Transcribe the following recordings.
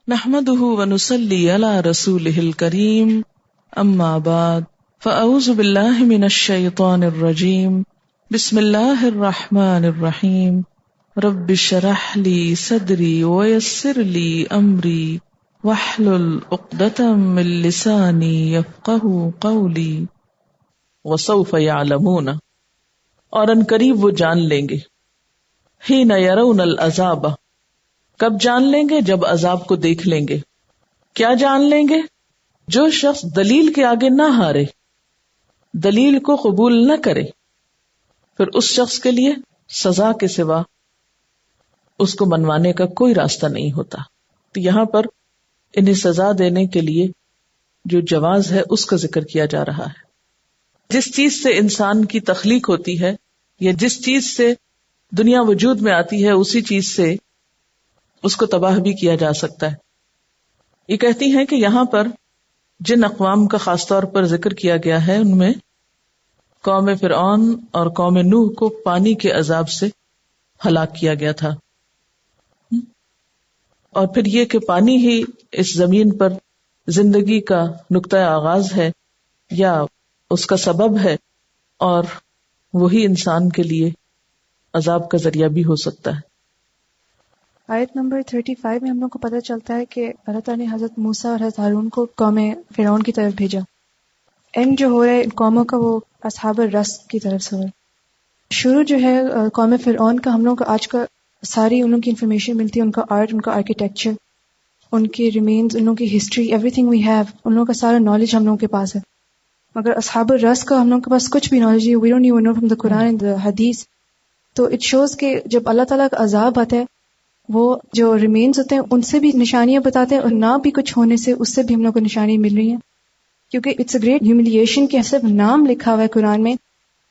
نحمده ونصلي على رسوله الكريم اما بعد فاعوذ بالله من الشيطان الرجيم بسم الله الرحمن الرحيم رب اشرح لي صدري ويسر لي امري واحلل عقدة من لساني يفقهوا قولي وسوف يعلمون، اور ان قریب وہ جان لیں گے، حين يرون العذاب، کب جان لیں گے؟ جب عذاب کو دیکھ لیں گے۔ کیا جان لیں گے؟ جو شخص دلیل کے آگے نہ ہارے، دلیل کو قبول نہ کرے، پھر اس شخص کے لیے سزا کے سوا اس کو منوانے کا کوئی راستہ نہیں ہوتا۔ تو یہاں پر انہیں سزا دینے کے لیے جو جواز ہے اس کا ذکر کیا جا رہا ہے۔ جس چیز سے انسان کی تخلیق ہوتی ہے یا جس چیز سے دنیا وجود میں آتی ہے، اسی چیز سے اس کو تباہ بھی کیا جا سکتا ہے۔ یہ کہتی ہیں کہ یہاں پر جن اقوام کا خاص طور پر ذکر کیا گیا ہے، ان میں قوم فرعون اور قوم نوح کو پانی کے عذاب سے ہلاک کیا گیا تھا، اور پھر یہ کہ پانی ہی اس زمین پر زندگی کا نقطہ آغاز ہے یا اس کا سبب ہے، اور وہی انسان کے لیے عذاب کا ذریعہ بھی ہو سکتا ہے۔ آیت نمبر 35 میں ہم لوگ کو پتہ چلتا ہے کہ اللہ تعالیٰ نے حضرت موسیٰ اور حضرت ہارون کو قوم فرعون کی طرف بھیجا۔ اینڈ جو ہو رہا ہے ان قوموں کا وہ اصحاب الرس کی طرف سے ہو رہا ہے۔ شروع جو ہے قوم فرعون کا، ہم لوگ کو آج کا ساری ان لوگوں کی انفارمیشن ملتی ہے، ان کا آرٹ، ان کا آرکیٹیکچر، ان کی ریمینز، ان لوگوں کی history, everything we have, ان لوگوں کا سارا نالج ہم لوگوں کے پاس ہے۔ مگر اصحاب الرس کا ہم لوگوں کے پاس کچھ بھی نالج نہیں، we don't even know from the Quran and the Hadith. تو اٹ شوز کہ جب اللہ تعالیٰ کا عذاب آتا ہے، وہ جو ریمینز ہوتے ہیں ان سے بھی نشانیاں بتاتے ہیں، اور نہ بھی کچھ ہونے سے اس سے بھی ہم لوگ کو نشانی مل رہی ہیں، کیونکہ اٹس اے گریٹ ہیوملیشن کہ صرف نام لکھا ہوا ہے قرآن میں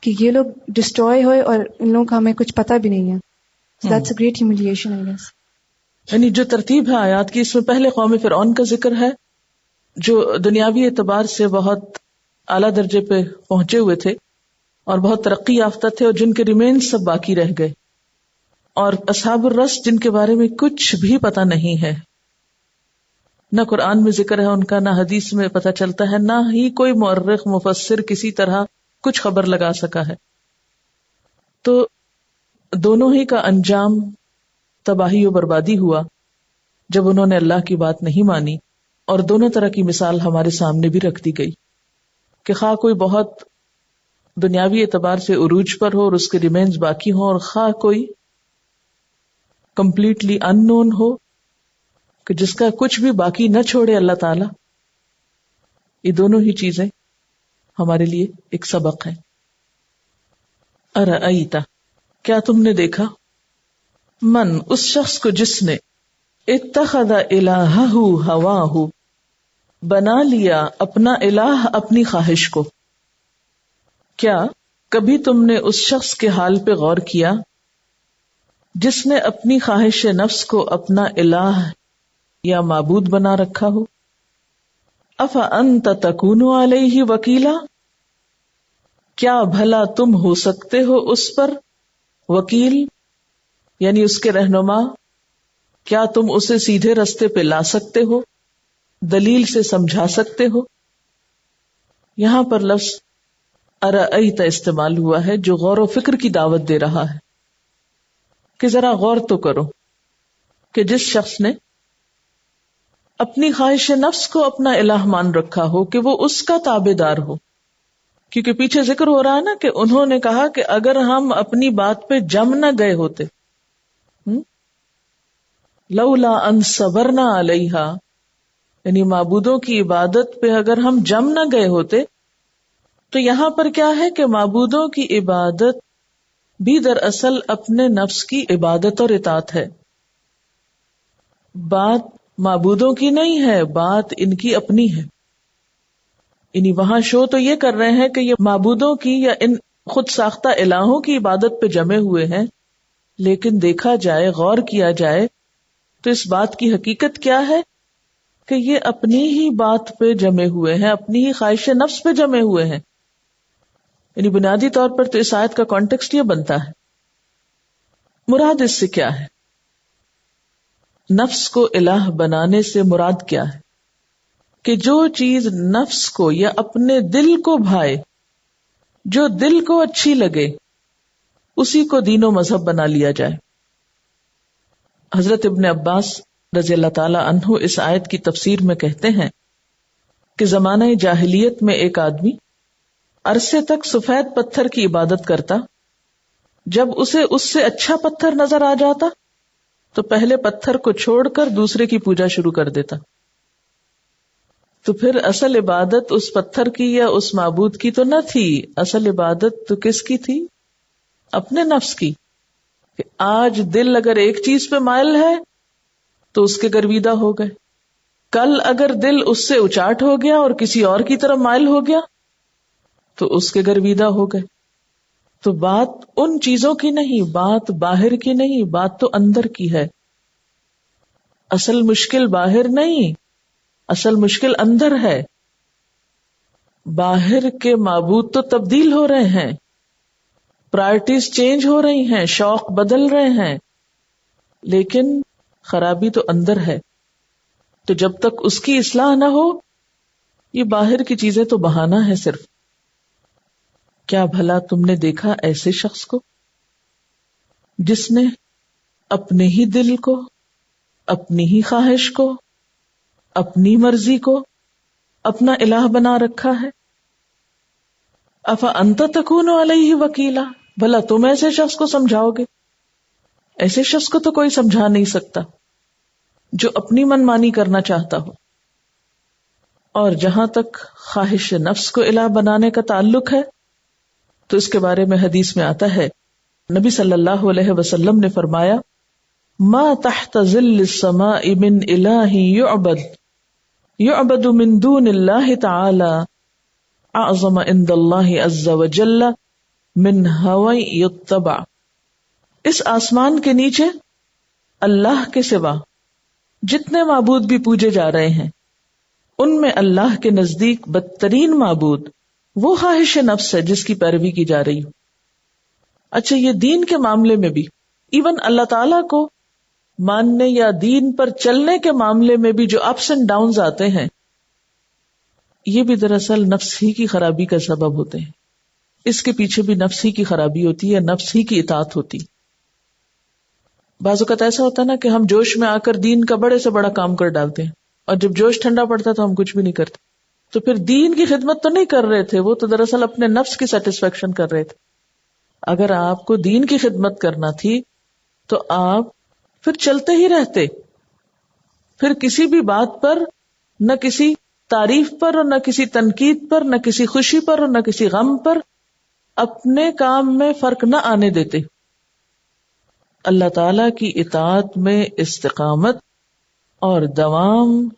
کہ یہ لوگ ڈسٹروائے ہوئے اور ان لوگوں کا ہمیں کچھ پتہ بھی نہیں ہے۔ That's a great humiliation I guess. یعنی جو ترتیب ہے آیات کی، اس میں پہلے قوم فرعون کا ذکر ہے جو دنیاوی اعتبار سے بہت اعلیٰ درجے پہ پہنچے ہوئے تھے اور بہت ترقی یافتہ تھے، اور جن کے ریمینز سب باقی رہ گئے، اور اصحاب الرس جن کے بارے میں کچھ بھی پتہ نہیں ہے، نہ قرآن میں ذکر ہے ان کا، نہ حدیث میں پتہ چلتا ہے، نہ ہی کوئی مورخ مفسر کسی طرح کچھ خبر لگا سکا ہے۔ تو دونوں ہی کا انجام تباہی و بربادی ہوا جب انہوں نے اللہ کی بات نہیں مانی، اور دونوں طرح کی مثال ہمارے سامنے بھی رکھ دی گئی کہ خواہ کوئی بہت دنیاوی اعتبار سے عروج پر ہو اور اس کے ریمینز باقی ہوں، اور خواہ کوئی کمپلیٹلی ان نون ہو کہ جس کا کچھ بھی باقی نہ چھوڑے اللہ تعالی۔ یہ دونوں ہی چیزیں ہمارے لیے ایک سبق ہے۔ ارأیت، کیا تم نے دیکھا، من، اس شخص کو جس نے اتخذ الہہ ہواہ، بنا لیا اپنا الہ اپنی خواہش کو۔ کیا کبھی تم نے اس شخص کے حال پہ غور کیا جس نے اپنی خواہش نفس کو اپنا الہ یا معبود بنا رکھا ہو؟ افانت تکون علیہ وکیلا، کیا بھلا تم ہو سکتے ہو اس پر وکیل، یعنی اس کے رہنما؟ کیا تم اسے سیدھے رستے پہ لا سکتے ہو، دلیل سے سمجھا سکتے ہو؟ یہاں پر لفظ ارأیت استعمال ہوا ہے جو غور و فکر کی دعوت دے رہا ہے کہ ذرا غور تو کرو کہ جس شخص نے اپنی خواہش نفس کو اپنا الہ مان رکھا ہو کہ وہ اس کا تابع دار ہو، کیونکہ پیچھے ذکر ہو رہا ہے نا کہ انہوں نے کہا کہ اگر ہم اپنی بات پہ جم نہ گئے ہوتے، لولا ان صبرنا علیہا، یعنی معبودوں کی عبادت پہ اگر ہم جم نہ گئے ہوتے، تو یہاں پر کیا ہے کہ معبودوں کی عبادت بھی دراصل اپنے نفس کی عبادت اور اطاعت ہے۔ بات معبودوں کی نہیں ہے، بات ان کی اپنی ہے۔ یعنی وہاں شو تو یہ کر رہے ہیں کہ یہ معبودوں کی یا ان خود ساختہ الہوں کی عبادت پہ جمے ہوئے ہیں، لیکن دیکھا جائے، غور کیا جائے تو اس بات کی حقیقت کیا ہے کہ یہ اپنی ہی بات پہ جمے ہوئے ہیں، اپنی ہی خواہش نفس پہ جمے ہوئے ہیں۔ یعنی بنیادی طور پر تو اس آیت کا کانٹیکسٹ یہ بنتا ہے، مراد اس سے کیا ہے؟ نفس کو الہ بنانے سے مراد کیا ہے؟ کہ جو چیز نفس کو یا اپنے دل کو بھائے، جو دل کو اچھی لگے، اسی کو دین و مذہب بنا لیا جائے۔ حضرت ابن عباس رضی اللہ تعالی عنہ اس آیت کی تفسیر میں کہتے ہیں کہ زمانہ جاہلیت میں ایک آدمی عرصے تک سفید پتھر کی عبادت کرتا، جب اسے اس سے اچھا پتھر نظر آ جاتا تو پہلے پتھر کو چھوڑ کر دوسرے کی پوجا شروع کر دیتا۔ تو پھر اصل عبادت اس پتھر کی یا اس معبود کی تو نہ تھی، اصل عبادت تو کس کی تھی؟ اپنے نفس کی۔ کہ آج دل اگر ایک چیز پہ مائل ہے تو اس کے گرویدہ ہو گئے، کل اگر دل اس سے اچاٹ ہو گیا اور کسی اور کی طرف مائل ہو گیا تو اس کے گرویدہ ہو گئے۔ تو بات ان چیزوں کی نہیں، بات باہر کی نہیں، بات تو اندر کی ہے۔ اصل مشکل باہر نہیں، اصل مشکل اندر ہے۔ باہر کے معبود تو تبدیل ہو رہے ہیں، پرائرٹیز چینج ہو رہی ہیں، شوق بدل رہے ہیں، لیکن خرابی تو اندر ہے۔ تو جب تک اس کی اصلاح نہ ہو، یہ باہر کی چیزیں تو بہانہ ہے صرف۔ کیا بھلا تم نے دیکھا ایسے شخص کو جس نے اپنے ہی دل کو، اپنی ہی خواہش کو، اپنی مرضی کو اپنا الہ بنا رکھا ہے؟ افانت تکون علیہ وکیلا، بھلا تم ایسے شخص کو سمجھاؤ گے؟ ایسے شخص کو تو کوئی سمجھا نہیں سکتا جو اپنی من مانی کرنا چاہتا ہو۔ اور جہاں تک خواہش نفس کو الہ بنانے کا تعلق ہے تو اس کے بارے میں حدیث میں آتا ہے، نبی صلی اللہ علیہ وسلم نے فرمایا، ما تحت ظل السماء من الہ یعبد من دون اللہ تعالی اعظم عند اللہ عز وجل من ہوی یتبع۔ اس آسمان کے نیچے اللہ کے سوا جتنے معبود بھی پوجے جا رہے ہیں، ان میں اللہ کے نزدیک بدترین معبود وہ خواہش نفس ہے جس کی پیروی کی جا رہی ہو۔ اچھا، یہ دین کے معاملے میں بھی، ایون اللہ تعالیٰ کو ماننے یا دین پر چلنے کے معاملے میں بھی جو اپس اینڈ ڈاؤنز آتے ہیں، یہ بھی دراصل نفس ہی کی خرابی کا سبب ہوتے ہیں۔ اس کے پیچھے بھی نفس ہی کی خرابی ہوتی ہے، نفس ہی کی اطاعت ہوتی۔ بعض اوقات ایسا ہوتا ہے نا کہ ہم جوش میں آ کر دین کا بڑے سے بڑا کام کر ڈالتے ہیں، اور جب جوش ٹھنڈا پڑتا ہے تو ہم کچھ بھی نہیں کرتے۔ تو پھر دین کی خدمت تو نہیں کر رہے تھے، وہ تو دراصل اپنے نفس کی سیٹسفیکشن کر رہے تھے۔ اگر آپ کو دین کی خدمت کرنا تھی تو آپ پھر چلتے ہی رہتے، پھر کسی بھی بات پر، نہ کسی تعریف پر اور نہ کسی تنقید پر، نہ کسی خوشی پر اور نہ کسی غم پر اپنے کام میں فرق نہ آنے دیتے۔ اللہ تعالی کی اطاعت میں استقامت اور دوام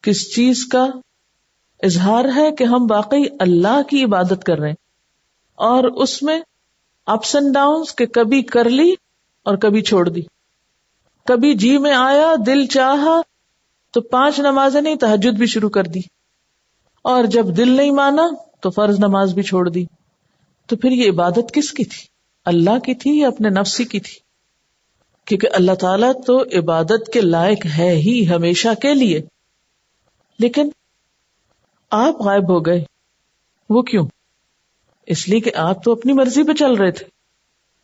کس چیز کا اظہار ہے؟ کہ ہم واقعی اللہ کی عبادت کر رہے ہیں، اور اس میں اپس اینڈ ڈاؤنز کہ کبھی کر لی اور کبھی چھوڑ دی، کبھی جی میں آیا، دل چاہا تو 5 نمازیں نہیں، تہجد بھی شروع کر دی، اور جب دل نہیں مانا تو فرض نماز بھی چھوڑ دی۔ تو پھر یہ عبادت کس کی تھی؟ اللہ کی تھی یا اپنے نفسی کی تھی؟ کیونکہ اللہ تعالیٰ تو عبادت کے لائق ہے ہی ہمیشہ کے لیے، لیکن آپ غائب ہو گئے، وہ کیوں؟ اس لیے کہ آپ تو اپنی مرضی پہ چل رہے تھے،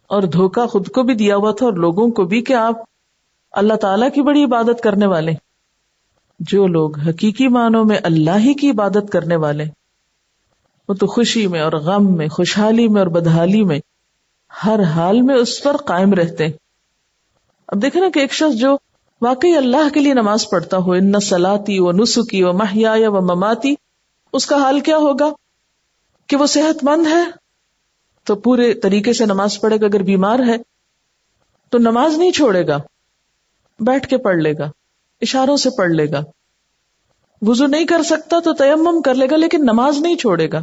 اور دھوکہ خود کو بھی دیا ہوا تھا اور لوگوں کو بھی کہ آپ اللہ تعالیٰ کی بڑی عبادت کرنے والے۔ جو لوگ حقیقی معنوں میں اللہ ہی کی عبادت کرنے والے، وہ تو خوشی میں اور غم میں، خوشحالی میں اور بدحالی میں، ہر حال میں اس پر قائم رہتے ہیں۔ اب دیکھیں نا کہ ایک شخص جو واقعی اللہ کے لیے نماز پڑھتا ہو، ان صلاتی و نسکی و محیای و مماتی، اس کا حال کیا ہوگا؟ کہ وہ صحت مند ہے تو پورے طریقے سے نماز پڑھے گا، اگر بیمار ہے تو نماز نہیں چھوڑے گا، بیٹھ کے پڑھ لے گا، اشاروں سے پڑھ لے گا، وضو نہیں کر سکتا تو تیمم کر لے گا، لیکن نماز نہیں چھوڑے گا۔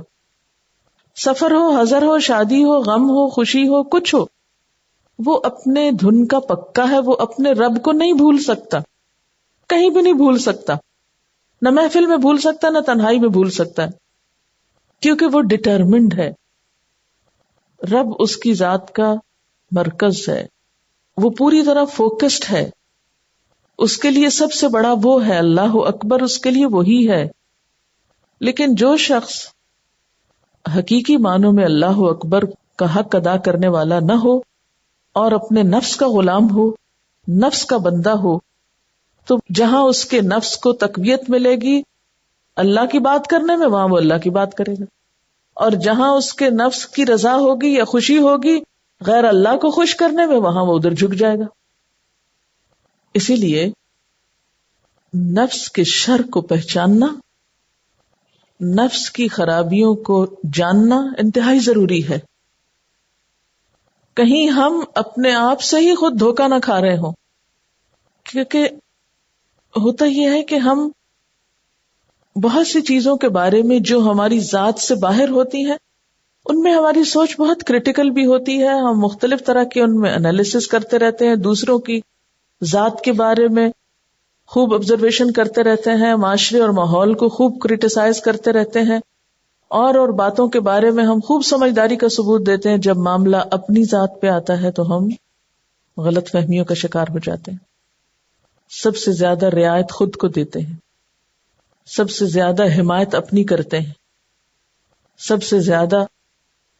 سفر ہو، حضر ہو، شادی ہو، غم ہو، خوشی ہو، کچھ ہو، وہ اپنے دھن کا پکا ہے، وہ اپنے رب کو نہیں بھول سکتا، کہیں بھی نہیں بھول سکتا، نہ محفل میں بھول سکتا، نہ تنہائی میں بھول سکتا ہے، کیونکہ وہ ڈٹرمنڈ ہے۔ رب اس کی ذات کا مرکز ہے، وہ پوری طرح فوکسڈ ہے، اس کے لیے سب سے بڑا وہ ہے، اللہ اکبر اس کے لیے وہی ہے. لیکن جو شخص حقیقی معنوں میں اللہ اکبر کا حق ادا کرنے والا نہ ہو اور اپنے نفس کا غلام ہو، نفس کا بندہ ہو، تو جہاں اس کے نفس کو تقویت ملے گی اللہ کی بات کرنے میں، وہاں وہ اللہ کی بات کرے گا، اور جہاں اس کے نفس کی رضا ہوگی یا خوشی ہوگی غیر اللہ کو خوش کرنے میں، وہاں وہ ادھر جھک جائے گا. اسی لیے نفس کے شر کو پہچاننا، نفس کی خرابیوں کو جاننا انتہائی ضروری ہے. کہیں ہم اپنے آپ سے ہی خود دھوکہ نہ کھا رہے ہوں، کیونکہ ہوتا یہ ہے کہ ہم بہت سی چیزوں کے بارے میں جو ہماری ذات سے باہر ہوتی ہیں ان میں ہماری سوچ بہت کریٹیکل بھی ہوتی ہے، ہم مختلف طرح کے ان میں انالیسس کرتے رہتے ہیں، دوسروں کی ذات کے بارے میں خوب آبزرویشن کرتے رہتے ہیں، معاشرے اور ماحول کو خوب کریٹیسائز کرتے رہتے ہیں، اور باتوں کے بارے میں ہم خوب سمجھداری کا ثبوت دیتے ہیں. جب معاملہ اپنی ذات پہ آتا ہے تو ہم غلط فہمیوں کا شکار ہو جاتے ہیں. سب سے زیادہ رعایت خود کو دیتے ہیں، سب سے زیادہ حمایت اپنی کرتے ہیں، سب سے زیادہ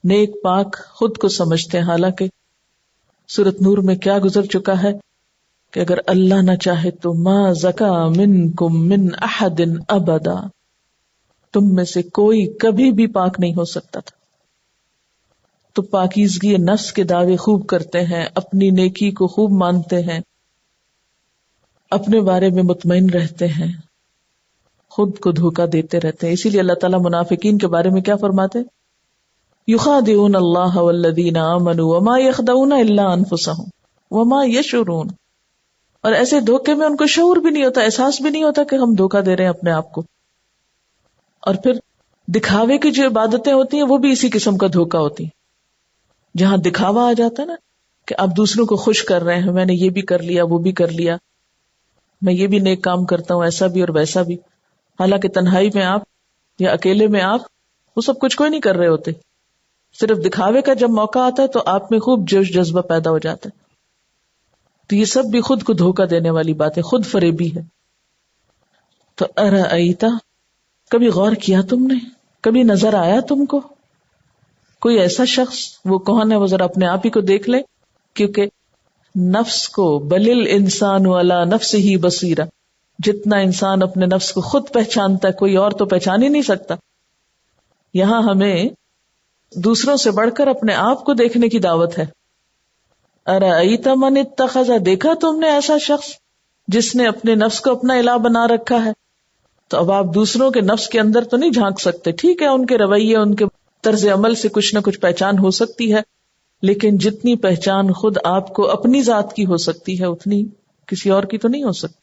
نیک پاک خود کو سمجھتے ہیں. حالانکہ سورۃ نور میں کیا گزر چکا ہے کہ اگر اللہ نہ چاہے تو ما زکا منکم من احد ابدا، تم میں سے کوئی کبھی بھی پاک نہیں ہو سکتا تھا. تو پاکیزگی نفس کے دعوے خوب کرتے ہیں، اپنی نیکی کو خوب مانتے ہیں، اپنے بارے میں مطمئن رہتے ہیں، خود کو دھوکہ دیتے رہتے ہیں. اسی لیے اللہ تعالیٰ منافقین کے بارے میں کیا فرماتے ہیں؟ یخادعون اللہ والذین آمنوا وما یخدعون الا انفسهم وما یشعرون. اور ایسے دھوکے میں ان کو شعور بھی نہیں ہوتا، احساس بھی نہیں ہوتا کہ ہم دھوکہ دے رہے ہیں اپنے آپ کو. اور پھر دکھاوے کی جو عبادتیں ہوتی ہیں وہ بھی اسی قسم کا دھوکہ ہوتی ہیں، جہاں دکھاوا آ جاتا ہے نا کہ آپ دوسروں کو خوش کر رہے ہیں، میں نے یہ بھی کر لیا وہ بھی کر لیا، میں یہ بھی نیک کام کرتا ہوں، ایسا بھی اور ویسا بھی. حالانکہ تنہائی میں آپ یا اکیلے میں آپ وہ سب کچھ کوئی نہیں کر رہے ہوتے، صرف دکھاوے کا جب موقع آتا ہے تو آپ میں خوب جوش جذبہ پیدا ہو جاتا ہے. تو یہ سب بھی خود کو دھوکہ دینے والی بات ہے، خود فریبی ہے. تو ارأیتا، کبھی غور کیا تم نے، کبھی نظر آیا تم کو کوئی ایسا شخص، وہ کون ہے وہ ذرا اپنے آپ ہی کو دیکھ لے، کیونکہ نفس کو بل الانسان علی نفسہ بصیرہ، جتنا انسان اپنے نفس کو خود پہچانتا ہے کوئی اور تو پہچان ہی نہیں سکتا. یہاں ہمیں دوسروں سے بڑھ کر اپنے آپ کو دیکھنے کی دعوت ہے. ارأیت من اتخذ، دیکھا تم نے ایسا شخص جس نے اپنے نفس کو اپنا الہ بنا رکھا ہے. تو اب آپ دوسروں کے نفس کے اندر تو نہیں جھانک سکتے، ٹھیک ہے ان کے رویے ان کے طرز عمل سے کچھ نہ کچھ پہچان ہو سکتی ہے، لیکن جتنی پہچان خود آپ کو اپنی ذات کی ہو سکتی ہے اتنی کسی اور کی تو نہیں ہو سکتی.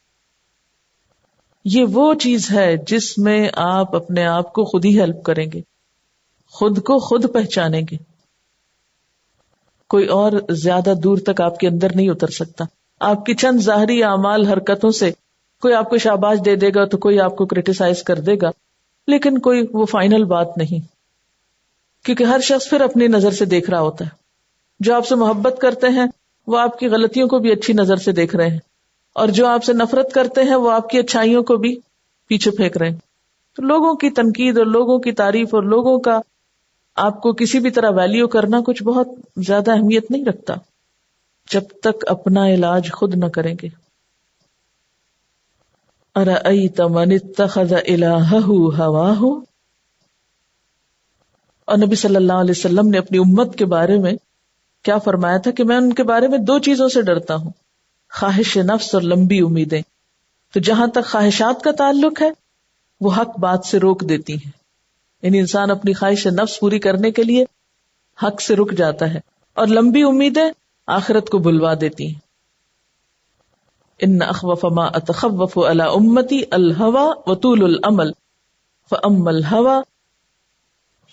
یہ وہ چیز ہے جس میں آپ اپنے آپ کو خود ہی ہیلپ کریں گے، خود کو خود پہچانیں گے، کوئی اور زیادہ دور تک آپ کے اندر نہیں اتر سکتا. آپ کی چند ظاہری اعمال حرکتوں سے کوئی آپ کو شاباش دے دے گا تو کوئی آپ کو کرٹیسائز کر دے گا، لیکن کوئی وہ فائنل بات نہیں، کیونکہ ہر شخص پھر اپنی نظر سے دیکھ رہا ہوتا ہے. جو آپ سے محبت کرتے ہیں وہ آپ کی غلطیوں کو بھی اچھی نظر سے دیکھ رہے ہیں، اور جو آپ سے نفرت کرتے ہیں وہ آپ کی اچھائیوں کو بھی پیچھے پھینک رہے ہیں. تو لوگوں کی تنقید اور لوگوں کی تعریف اور لوگوں کا آپ کو کسی بھی طرح ویلیو کرنا کچھ بہت زیادہ اہمیت نہیں رکھتا جب تک اپنا علاج خود نہ کریں گے. ارأیت من اتخذ الہہ ہواہ، اور نبی صلی اللہ علیہ وسلم نے اپنی امت کے بارے میں کیا فرمایا تھا کہ میں ان کے بارے میں دو چیزوں سے ڈرتا ہوں، خواہش نفس اور لمبی امیدیں. تو جہاں تک خواہشات کا تعلق ہے وہ حق بات سے روک دیتی ہیں، یعنی انسان اپنی خواہش نفس پوری کرنے کے لیے حق سے رک جاتا ہے، اور لمبی امیدیں آخرت کو بلوا دیتی ہیں. ان اخوف ما اتخوف علی امتی الہوی وطول الامل فاما الہوی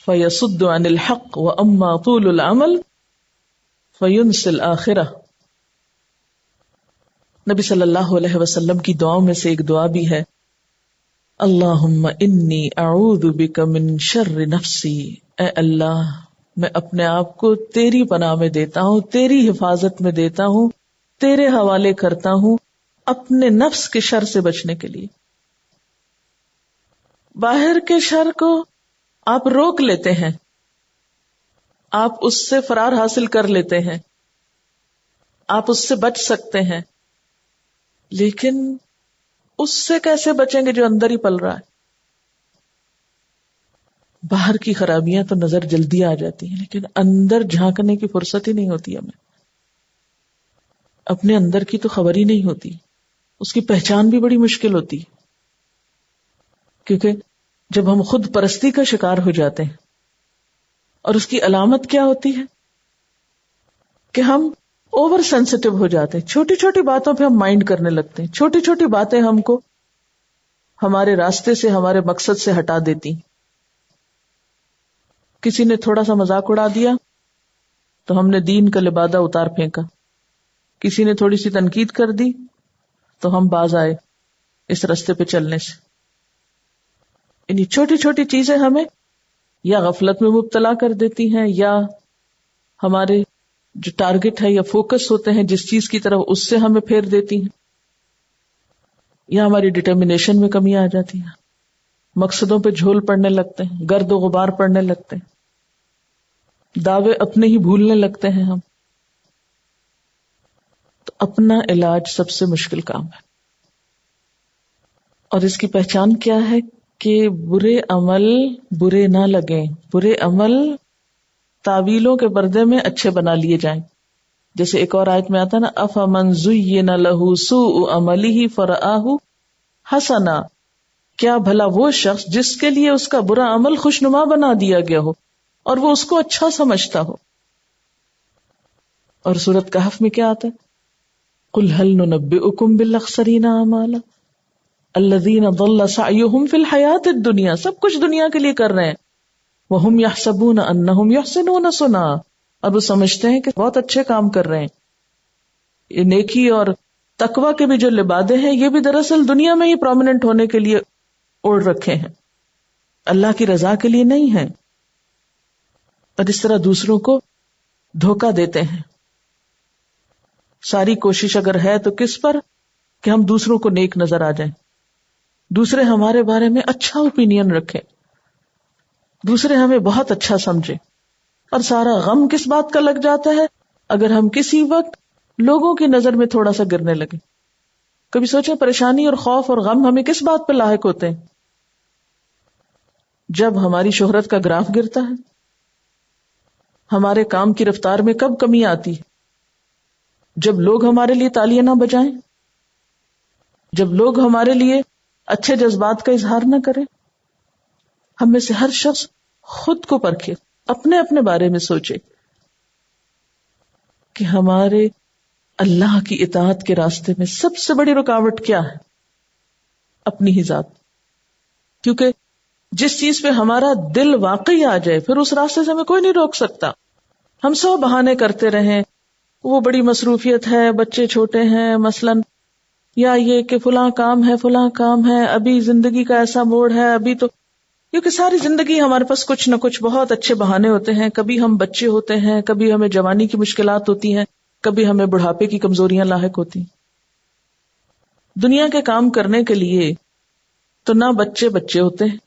فیصد عن الحق واما طول العمل فینسی الآخرہ. نبی صلی اللہ علیہ وسلم کی دعاؤں میں سے ایک دعا بھی ہے، اللہم انی اعوذ بک من شر نفسی، اے اللہ میں اپنے آپ کو تیری پناہ میں دیتا ہوں، تیری حفاظت میں دیتا ہوں، تیرے حوالے کرتا ہوں اپنے نفس کے شر سے بچنے کے لیے. باہر کے شر کو آپ روک لیتے ہیں، آپ اس سے فرار حاصل کر لیتے ہیں، آپ اس سے بچ سکتے ہیں، لیکن اس سے کیسے بچیں گے جو اندر ہی پل رہا ہے؟ باہر کی خرابیاں تو نظر جلدی آ جاتی ہیں، لیکن اندر جھانکنے کی فرصت ہی نہیں ہوتی ہمیں. اپنے اندر کی تو خبر ہی نہیں ہوتی، اس کی پہچان بھی بڑی مشکل ہوتی، کیونکہ جب ہم خود پرستی کا شکار ہو جاتے ہیں، اور اس کی علامت کیا ہوتی ہے کہ ہم اوور سینسٹیو ہو جاتے ہیں. چھوٹی چھوٹی باتوں پہ ہم مائنڈ کرنے لگتے ہیں، چھوٹی چھوٹی باتیں ہم کو ہمارے راستے سے، ہمارے مقصد سے ہٹا دیتی. کسی نے تھوڑا سا مذاق اڑا دیا تو ہم نے دین کا لبادہ اتار پھینکا، کسی نے تھوڑی سی تنقید کر دی تو ہم باز آئے اس راستے پہ چلنے سے. یعنی چھوٹی چھوٹی چیزیں ہمیں یا غفلت میں مبتلا کر دیتی ہیں، یا ہمارے جو ٹارگٹ ہے یا فوکس ہوتے ہیں جس چیز کی طرف، اس سے ہمیں پھیر دیتی ہیں، یا ہماری ڈٹرمنیشن میں کمی آ جاتی ہے، مقصدوں پہ جھول پڑنے لگتے ہیں، گرد و غبار پڑنے لگتے ہیں، دعوے اپنے ہی بھولنے لگتے ہیں ہم. تو اپنا علاج سب سے مشکل کام ہے، اور اس کی پہچان کیا ہے کہ برے عمل برے نہ لگیں، برے عمل تعویلوں کے پردے میں اچھے بنا لیے جائیں. جیسے ایک اور آیت میں آتا نا، افمن زین لہ سوء عملہ فرآہ حسنا، کیا بھلا وہ شخص جس کے لیے اس کا برا عمل خوشنما بنا دیا گیا ہو اور وہ اس کو اچھا سمجھتا ہو. اور سورۃ کہف میں کیا آتا ہے، قل هل ننبئکم بالاخسرین اعمالا الذین ضل سعیہم فی الحیاۃ الدنیا. سب کچھ دنیا کے لیے کر رہے ہیں، وہم یحسبون انہم یحسنون صنعا، اور وہ سمجھتے ہیں کہ بہت اچھے کام کر رہے ہیں. یہ نیکی اور تقوی کے بھی جو لبادے ہیں، یہ بھی دراصل دنیا میں ہی پرومیننٹ ہونے کے لیے اوڑھ رکھے ہیں، اللہ کی رضا کے لیے نہیں ہیں. اور اس طرح دوسروں کو دھوکہ دیتے ہیں. ساری کوشش اگر ہے تو کس پر، کہ ہم دوسروں کو نیک نظر آ جائیں، دوسرے ہمارے بارے میں اچھا اوپینین رکھیں، دوسرے ہمیں بہت اچھا سمجھیں. اور سارا غم کس بات کا لگ جاتا ہے، اگر ہم کسی وقت لوگوں کی نظر میں تھوڑا سا گرنے لگے. کبھی سوچیں پریشانی اور خوف اور غم ہمیں کس بات پہ لاحق ہوتے ہیں؟ جب ہماری شہرت کا گراف گرتا ہے، ہمارے کام کی رفتار میں کب کمی آتی ہے، جب لوگ ہمارے لیے تالیاں نہ بجائیں، جب لوگ ہمارے لیے اچھے جذبات کا اظہار نہ کریں. ہم میں سے ہر شخص خود کو پرکھے، اپنے اپنے بارے میں سوچے کہ ہمارے اللہ کی اطاعت کے راستے میں سب سے بڑی رکاوٹ کیا ہے؟ اپنی ہی ذات. کیونکہ جس چیز پہ ہمارا دل واقعی آ جائے، پھر اس راستے سے ہمیں کوئی نہیں روک سکتا. ہم سو بہانے کرتے رہیں، وہ بڑی مصروفیت ہے، بچے چھوٹے ہیں مثلاً، یا یہ کہ فلاں کام ہے، ابھی زندگی کا ایسا موڑ ہے، ابھی تو، کیونکہ ساری زندگی ہمارے پاس کچھ نہ کچھ بہت اچھے بہانے ہوتے ہیں. کبھی ہم بچے ہوتے ہیں، کبھی ہمیں جوانی کی مشکلات ہوتی ہیں، کبھی ہمیں بڑھاپے کی کمزوریاں لاحق ہوتی ہیں. دنیا کے کام کرنے کے لیے تو نہ بچے ہوتے ہیں،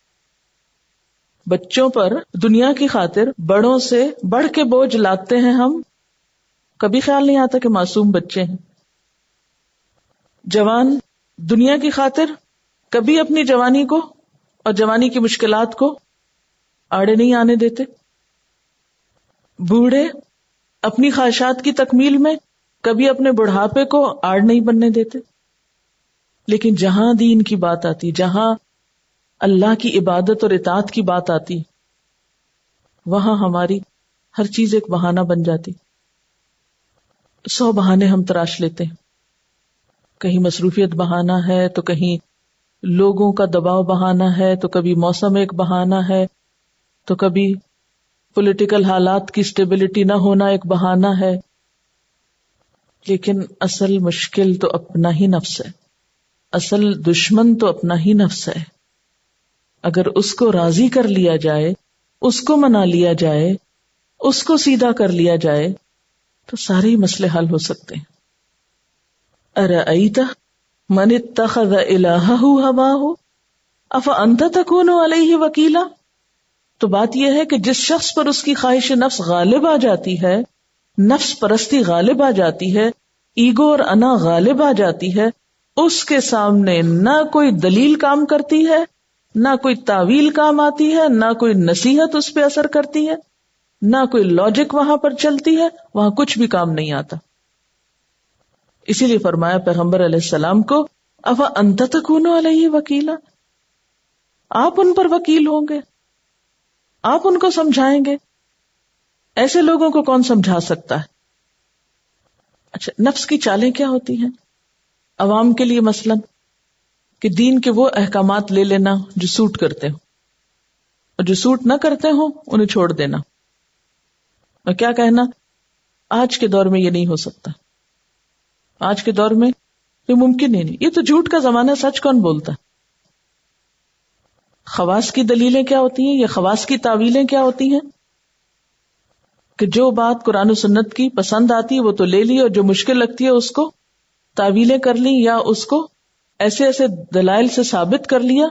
بچوں پر دنیا کی خاطر بڑوں سے بڑھ کے بوجھ لاتے ہیں ہم، کبھی خیال نہیں آتا کہ معصوم بچے ہیں. جوان دنیا کی خاطر کبھی اپنی جوانی کو اور جوانی کی مشکلات کو آڑے نہیں آنے دیتے. بوڑھے اپنی خواہشات کی تکمیل میں کبھی اپنے بڑھاپے کو آڑ نہیں بننے دیتے. لیکن جہاں دین کی بات آتی، جہاں اللہ کی عبادت اور اطاعت کی بات آتی، وہاں ہماری ہر چیز ایک بہانہ بن جاتی. 100 بہانے ہم تراش لیتے ہیں. کہیں مصروفیت بہانہ ہے، تو کہیں لوگوں کا دباؤ بہانہ ہے، تو کبھی موسم ایک بہانہ ہے، تو کبھی پولیٹیکل حالات کی سٹیبلٹی نہ ہونا ایک بہانہ ہے. لیکن اصل مشکل تو اپنا ہی نفس ہے، اصل دشمن تو اپنا ہی نفس ہے. اگر اس کو راضی کر لیا جائے، اس کو منا لیا جائے، اس کو سیدھا کر لیا جائے، تو سارے مسئلے حل ہو سکتے ہیں. ارأیت من اتخذ الہہ ہواہ افانت تکون علیہ وکیلا. تو بات یہ ہے کہ جس شخص پر اس کی خواہش نفس غالب آ جاتی ہے، نفس پرستی غالب آ جاتی ہے، ایگو اور انا غالب آ جاتی ہے، اس کے سامنے نہ کوئی دلیل کام کرتی ہے، نہ کوئی تعویل کام آتی ہے، نہ کوئی نصیحت اس پہ اثر کرتی ہے، نہ کوئی لاجک وہاں پر چلتی ہے، وہاں کچھ بھی کام نہیں آتا. اسی لیے فرمایا پیغمبر علیہ السلام کو افا انت تکون علیہ وکیلا، آپ ان پر وکیل ہوں گے، آپ ان کو سمجھائیں گے. ایسے لوگوں کو کون سمجھا سکتا ہے؟ اچھا، نفس کی چالیں کیا ہوتی ہیں عوام کے لیے؟ مثلا کہ دین کے وہ احکامات لے لینا جو سوٹ کرتے ہوں، اور جو سوٹ نہ کرتے ہوں انہیں چھوڑ دینا. اور کیا کہنا آج کے دور میں یہ نہیں ہو سکتا، آج کے دور میں یہ ممکن ہی نہیں، یہ تو جھوٹ کا زمانہ ہے، سچ کون بولتا ہے؟ خواص کی دلیلیں کیا ہوتی ہیں، یا خواص کی تعویلیں کیا ہوتی ہیں؟ کہ جو بات قرآن و سنت کی پسند آتی ہے وہ تو لے لی، اور جو مشکل لگتی ہے اس کو تعویلیں کر لی، یا اس کو ایسے ایسے دلائل سے ثابت کر لیا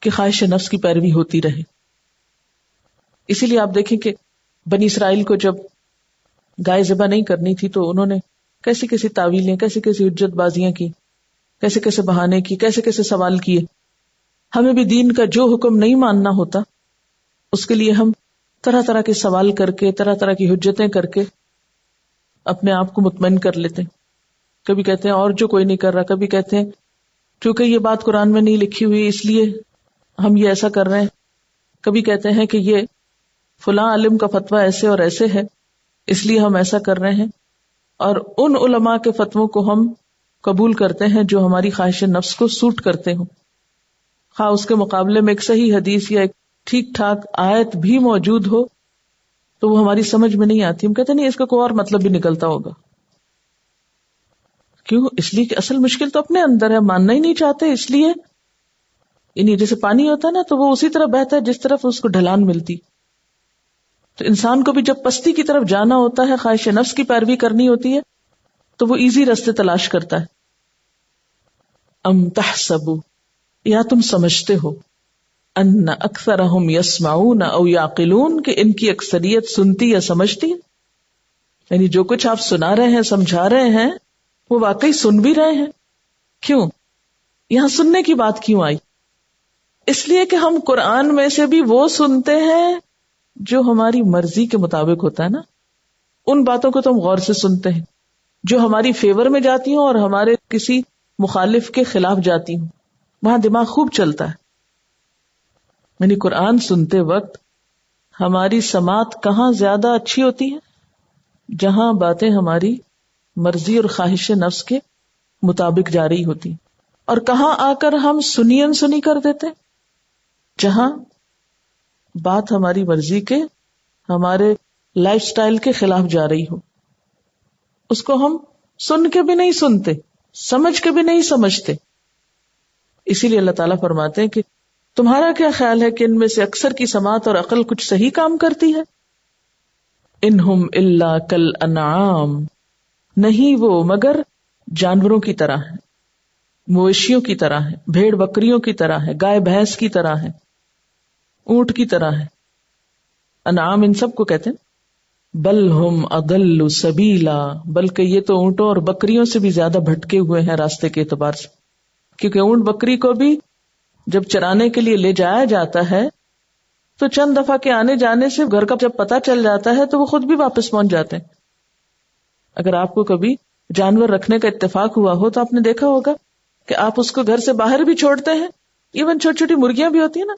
کہ خواہش نفس کی پیروی ہوتی رہے. اسی لیے آپ دیکھیں کہ بنی اسرائیل کو جب گائے ذبح نہیں کرنی تھی تو انہوں نے کیسی کیسی تعویلیں، کیسی کیسی حجت بازیاں کی، کیسے کیسے بہانے کی، کیسے کیسے سوال کیے. ہمیں بھی دین کا جو حکم نہیں ماننا ہوتا اس کے لیے ہم طرح طرح کے سوال کر کے، طرح طرح کی حجتیں کر کے اپنے آپ کو مطمئن کر لیتے ہیں. کبھی کہتے ہیں اور جو کوئی نہیں کر رہا، کبھی کہتے ہیں چونکہ یہ بات قرآن میں نہیں لکھی ہوئی اس لیے ہم یہ ایسا کر رہے ہیں، کبھی کہتے ہیں کہ یہ فلاں عالم کا فتویٰ ایسے اور ایسے ہے اس لیے ہم ایسا کر رہے ہیں. اور ان علماء کے فتووں کو ہم قبول کرتے ہیں جو ہماری خواہش نفس کو سوٹ کرتے ہوں، خواہ اس کے مقابلے میں ایک صحیح حدیث یا ایک ٹھیک ٹھاک آیت بھی موجود ہو تو وہ ہماری سمجھ میں نہیں آتی. ہم کہتے نہیں اس کا کوئی اور مطلب بھی نکلتا ہوگا. کیوں؟ اس لیے کہ اصل مشکل تو اپنے اندر ہے، ماننا ہی نہیں چاہتے. اس لیے یعنی جیسے پانی ہوتا ہے نا تو وہ اسی طرح بہتا ہے جس طرف اس کو ڈھلان ملتی. تو انسان کو بھی جب پستی کی طرف جانا ہوتا ہے، خواہش نفس کی پیروی کرنی ہوتی ہے تو وہ ایزی راستے تلاش کرتا ہے. ام تحسبوا، یا تم سمجھتے ہو، ان اکثرہم یسمعون او یعقلون، کہ ان کی اکثریت سنتی یا سمجھتی ہے. یعنی جو کچھ آپ سنا رہے ہیں، سمجھا رہے ہیں، وہ واقعی سن بھی رہے ہیں. کیوں یہاں سننے کی بات کیوں آئی؟ اس لیے کہ ہم قرآن میں سے بھی وہ سنتے ہیں جو ہماری مرضی کے مطابق ہوتا ہے نا. ان باتوں کو تو ہم غور سے سنتے ہیں جو ہماری فیور میں جاتی ہوں اور ہمارے کسی مخالف کے خلاف جاتی ہوں، وہاں دماغ خوب چلتا ہے. یعنی قرآن سنتے وقت ہماری سماعت کہاں زیادہ اچھی ہوتی ہے؟ جہاں باتیں ہماری مرضی اور خواہش نفس کے مطابق جا رہی ہوتی. اور کہاں آ کر ہم سنی انسنی کر دیتے؟ جہاں بات ہماری مرضی کے، ہمارے لائف سٹائل کے خلاف جا رہی ہو، اس کو ہم سن کے بھی نہیں سنتے، سمجھ کے بھی نہیں سمجھتے. اسی لیے اللہ تعالیٰ فرماتے ہیں کہ تمہارا کیا خیال ہے کہ ان میں سے اکثر کی سماعت اور عقل کچھ صحیح کام کرتی ہے؟ انہم الا کالانعام، نہیں وہ مگر جانوروں کی طرح ہیں، مویشیوں کی طرح ہیں، بھیڑ بکریوں کی طرح ہے، گائے بھینس کی طرح ہے، اونٹ کی طرح ہے. انعام ان سب کو کہتے ہیں. بل ہم اضل سبیلا، بلکہ یہ تو اونٹوں اور بکریوں سے بھی زیادہ بھٹکے ہوئے ہیں راستے کے اعتبار سے. کیونکہ اونٹ بکری کو بھی جب چرانے کے لیے لے جایا جاتا ہے تو چند دفعہ کے آنے جانے سے گھر کا جب پتہ چل جاتا ہے تو وہ خود بھی واپس پہنچ جاتے ہیں. اگر آپ کو کبھی جانور رکھنے کا اتفاق ہوا ہو تو آپ نے دیکھا ہوگا کہ آپ اس کو گھر سے باہر بھی چھوڑتے ہیں. ایون چھوٹی چھوٹی مرغیاں بھی ہوتی ہیں نا،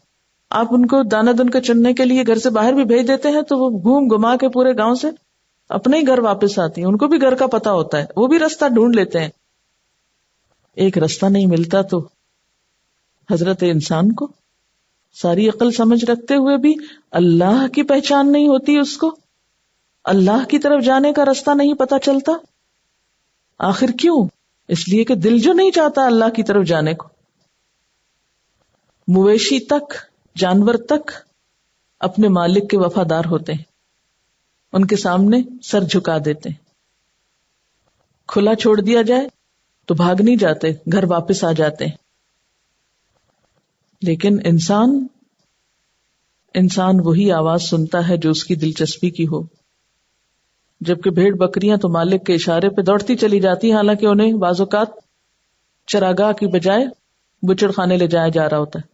آپ ان کو دانہ دن کا چننے کے لیے گھر سے باہر بھی بھیج دیتے ہیں تو وہ گھوم گھما کے پورے گاؤں سے اپنے ہی گھر واپس آتی ہیں. ان کو بھی گھر کا پتہ ہوتا ہے، وہ بھی راستہ ڈھونڈ لیتے ہیں. ایک راستہ نہیں ملتا تو حضرت انسان کو ساری عقل سمجھ رکھتے ہوئے بھی اللہ کی پہچان نہیں ہوتی، اس کو اللہ کی طرف جانے کا راستہ نہیں پتا چلتا. آخر کیوں؟ اس لیے کہ دل جو نہیں چاہتا اللہ کی طرف جانے کو. مویشی تک، جانور تک اپنے مالک کے وفادار ہوتے ہیں، ان کے سامنے سر جھکا دیتے ہیں. کھلا چھوڑ دیا جائے تو بھاگ نہیں جاتے، گھر واپس آ جاتے ہیں. لیکن انسان وہی آواز سنتا ہے جو اس کی دلچسپی کی ہو. جبکہ بھیڑ بکریاں تو مالک کے اشارے پہ دوڑتی چلی جاتی ہیں، حالانکہ انہیں بعض اوقات چراگاہ کی بجائے بچڑ خانے لے جایا جا رہا ہوتا ہے.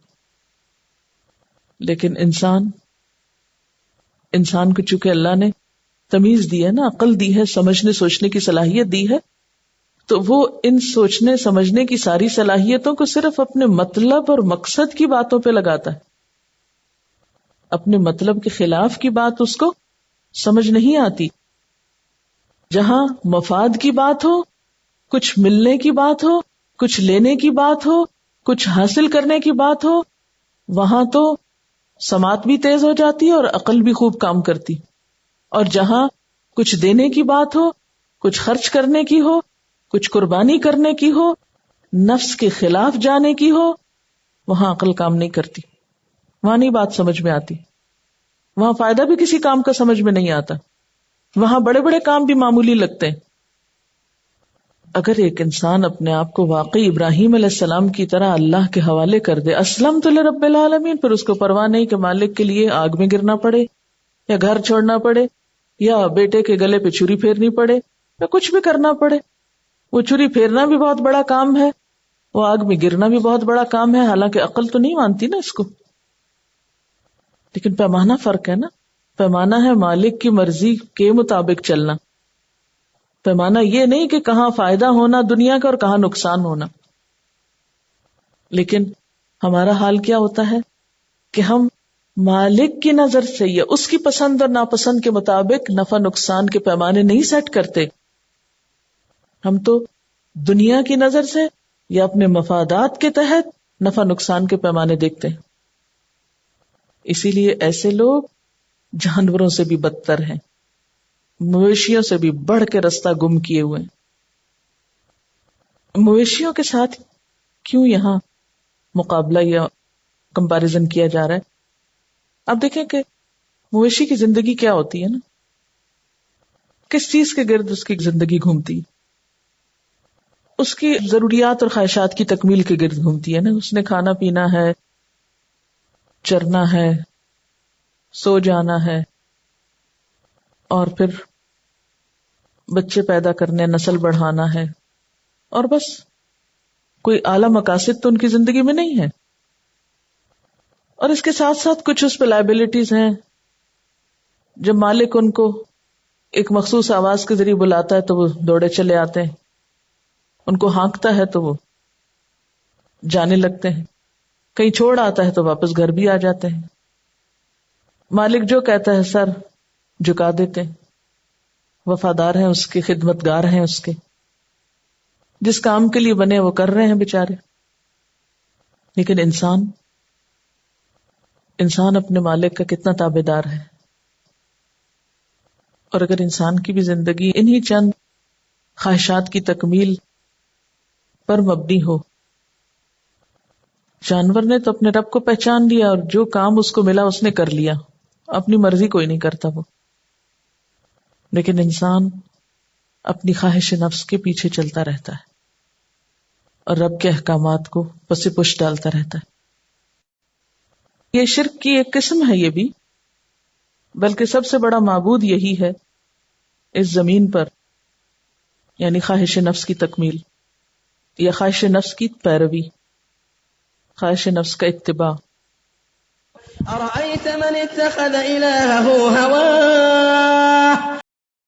لیکن انسان کو چونکہ اللہ نے تمیز دی ہے نا، عقل دی ہے، سمجھنے سوچنے کی صلاحیت دی ہے، تو وہ ان سوچنے سمجھنے کی ساری صلاحیتوں کو صرف اپنے مطلب اور مقصد کی باتوں پہ لگاتا ہے. اپنے مطلب کے خلاف کی بات اس کو سمجھ نہیں آتی. جہاں مفاد کی بات ہو، کچھ ملنے کی بات ہو، کچھ لینے کی بات ہو، کچھ حاصل کرنے کی بات ہو، وہاں تو سماعت بھی تیز ہو جاتی ہے اور عقل بھی خوب کام کرتی. اور جہاں کچھ دینے کی بات ہو، کچھ خرچ کرنے کی ہو، کچھ قربانی کرنے کی ہو، نفس کے خلاف جانے کی ہو، وہاں عقل کام نہیں کرتی، وہاں نہیں بات سمجھ میں آتی، وہاں فائدہ بھی کسی کام کا سمجھ میں نہیں آتا، وہاں بڑے بڑے کام بھی معمولی لگتے ہیں. اگر ایک انسان اپنے آپ کو واقعی ابراہیم علیہ السلام کی طرح اللہ کے حوالے کر دے، اسلمت لرب العالمین، پھر اس کو پرواہ نہیں کہ مالک کے لیے آگ میں گرنا پڑے یا گھر چھوڑنا پڑے یا بیٹے کے گلے پہ چھری پھیرنی پڑے یا کچھ بھی کرنا پڑے. وہ چھری پھیرنا بھی بہت بڑا کام ہے، وہ آگ میں گرنا بھی بہت بڑا کام ہے، حالانکہ عقل تو نہیں مانتی نا اس کو. لیکن پیمانہ فرق ہے نا، پیمانہ ہے مالک کی مرضی کے مطابق چلنا. پیمانہ یہ نہیں کہ کہاں فائدہ ہونا دنیا کا اور کہاں نقصان ہونا. لیکن ہمارا حال کیا ہوتا ہے کہ ہم مالک کی نظر سے یا اس کی پسند اور ناپسند کے مطابق نفع نقصان کے پیمانے نہیں سیٹ کرتے. ہم تو دنیا کی نظر سے یا اپنے مفادات کے تحت نفع نقصان کے پیمانے دیکھتے ہیں. اسی لیے ایسے لوگ جانوروں سے بھی بدتر ہیں، مویشیوں سے بھی بڑھ کے رستہ گم کیے ہوئے ہیں. مویشیوں کے ساتھ کیوں یہاں مقابلہ یا کمپیریزن کیا جا رہا ہے؟ اب دیکھیں کہ مویشی کی زندگی کیا ہوتی ہے نا، کس چیز کے گرد اس کی زندگی گھومتی ہے؟ اس کی ضروریات اور خواہشات کی تکمیل کے گرد گھومتی ہے نا. اس نے کھانا پینا ہے، چرنا ہے، سو جانا ہے، اور پھر بچے پیدا کرنے، نسل بڑھانا ہے، اور بس. کوئی اعلی مقاصد تو ان کی زندگی میں نہیں ہے. اور اس کے ساتھ ساتھ کچھ اس پہ لائبلٹیز ہیں. جب مالک ان کو ایک مخصوص آواز کے ذریعے بلاتا ہے تو وہ دوڑے چلے آتے ہیں، ان کو ہانکتا ہے تو وہ جانے لگتے ہیں، کہیں چھوڑ آتا ہے تو واپس گھر بھی آ جاتے ہیں. مالک جو کہتا ہے سر جھکا دیتے ہیں، وفادار ہیں اس کے، خدمتگار ہیں اس کے، جس کام کے لیے بنے وہ کر رہے ہیں بیچارے. لیکن انسان اپنے مالک کا کتنا تابع دار ہے. اور اگر انسان کی بھی زندگی انہی چند خواہشات کی تکمیل پر مبنی ہو. جانور نے تو اپنے رب کو پہچان لیا اور جو کام اس کو ملا اس نے کر لیا، اپنی مرضی کوئی نہیں کرتا وہ. لیکن انسان اپنی خواہش نفس کے پیچھے چلتا رہتا ہے اور رب کے احکامات کو پس پش ڈالتا رہتا ہے. یہ شرک کی ایک قسم ہے یہ بھی، بلکہ سب سے بڑا معبود یہی ہے اس زمین پر، یعنی خواہش نفس کی تکمیل یا خواہش نفس کی پیروی، خواہش نفس کا اتباع. أرأيت من اتخذ إلهه